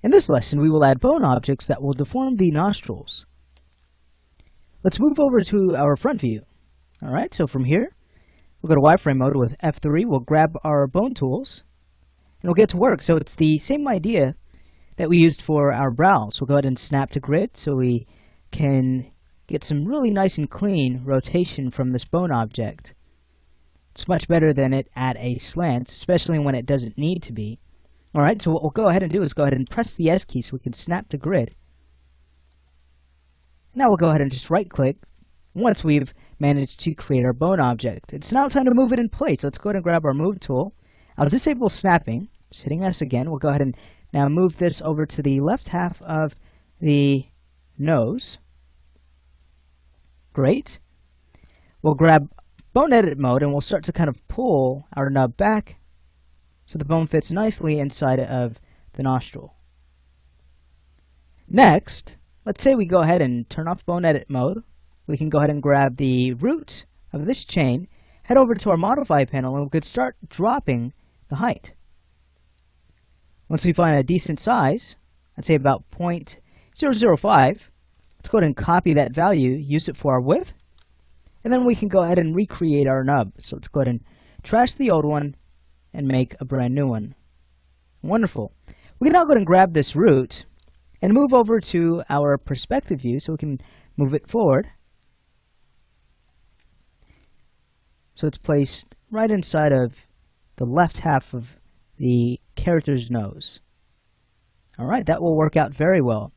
In this lesson, we will add bone objects that will deform the nostrils. Let's move over to our front view. Alright, so from here, we'll go to wireframe mode with F3, we'll grab our bone tools, and we'll get to work. So it's the same idea that we used for our brows. We'll go ahead and snap to grid so we can get some really nice and clean rotation from this bone object. It's much better than it at a slant, especially when it doesn't need to be. Alright, so what we'll go ahead and do is go ahead and press the S key so we can snap to grid. Now we'll go ahead and just right click once we've managed to create our bone object. It's now time to move it in place. Let's go ahead and grab our move tool. I'll disable snapping. Just hitting S again. We'll go ahead and now move this over to the left half of the nose. Great. We'll grab bone edit mode and we'll start to kind of pull our nub back so the bone fits nicely inside of the nostril. Next, let's say we go ahead and turn off bone edit mode. We can go ahead and grab the root of this chain, head over to our modify panel, and we could start dropping the height. Once we find a decent size, I'd say about 0.005, let's go ahead and copy that value, use it for our width, and then we can go ahead and recreate our nub. So let's go ahead and trash the old one and make a brand new one. Wonderful. We can now go ahead and grab this root and move over to our perspective view so we can move it forward. So it's placed right inside of the left half of the character's nose. Alright, that will work out very well.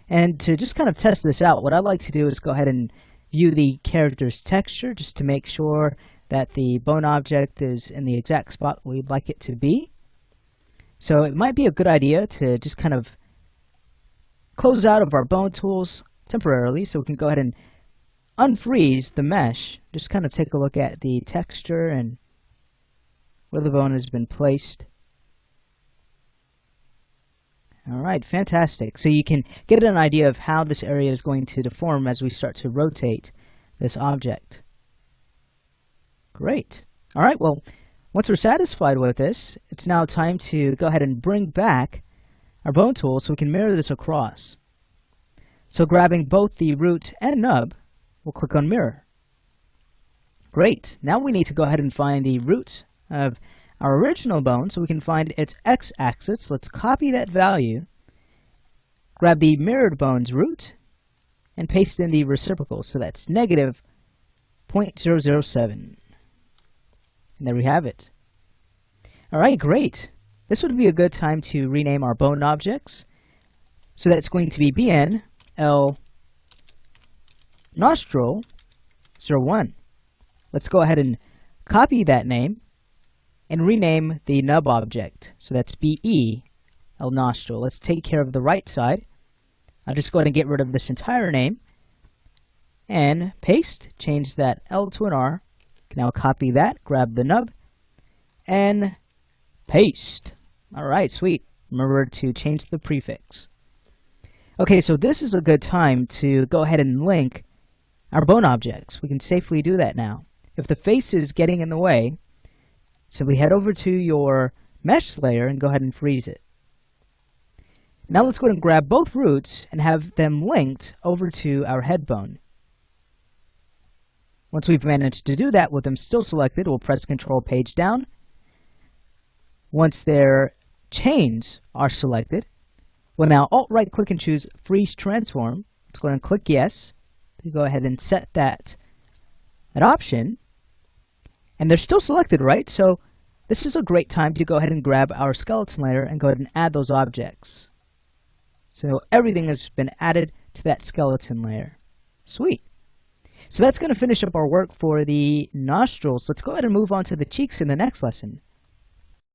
And to just kind of test this out, what I'd like to do is go ahead and view the character's texture just to make sure that the bone object is in the exact spot we'd like it to be. So it might be a good idea to just kind of close out of our bone tools temporarily so we can go ahead and unfreeze the mesh. Just kind of take a look at the texture and where the bone has been placed. Alright, fantastic. So you can get an idea of how this area is going to deform as we start to rotate this object. Great. Alright, well, once we're satisfied with this, it's now time to go ahead and bring back our bone tool so we can mirror this across. So grabbing both the root and nub, we'll click on mirror. Great. Now we need to go ahead and find the root of our original bone so we can find its x-axis. Let's copy that value, grab the mirrored bone's root, and paste in the reciprocal. So that's negative 0.007. And there we have it. Alright, great. This would be a good time to rename our bone objects. So that's going to be BN L nostril 01. Let's go ahead and copy that name and rename the nub object. So that's BE L nostril. Let's take care of the right side. I'll just go ahead and get rid of this entire name and paste, change that L to an R. Now copy that, grab the nub, and paste. Alright, sweet. Remember to change the prefix. Okay, so this is a good time to go ahead and link our bone objects. We can safely do that now. If the face is getting in the way, simply head over to your mesh layer and go ahead and freeze it. Now let's go ahead and grab both roots and have them linked over to our head bone. Once we've managed to do that with them still selected, we'll press Control Page down. Once their chains are selected, we'll now Alt-right click and choose Freeze Transform. Let's go ahead and click Yes. We go ahead and set that option. And they're still selected, right? So this is a great time to go ahead and grab our skeleton layer and go ahead and add those objects. So everything has been added to that skeleton layer. Sweet. So that's going to finish up our work for the nostrils. Let's go ahead and move on to the cheeks in the next lesson.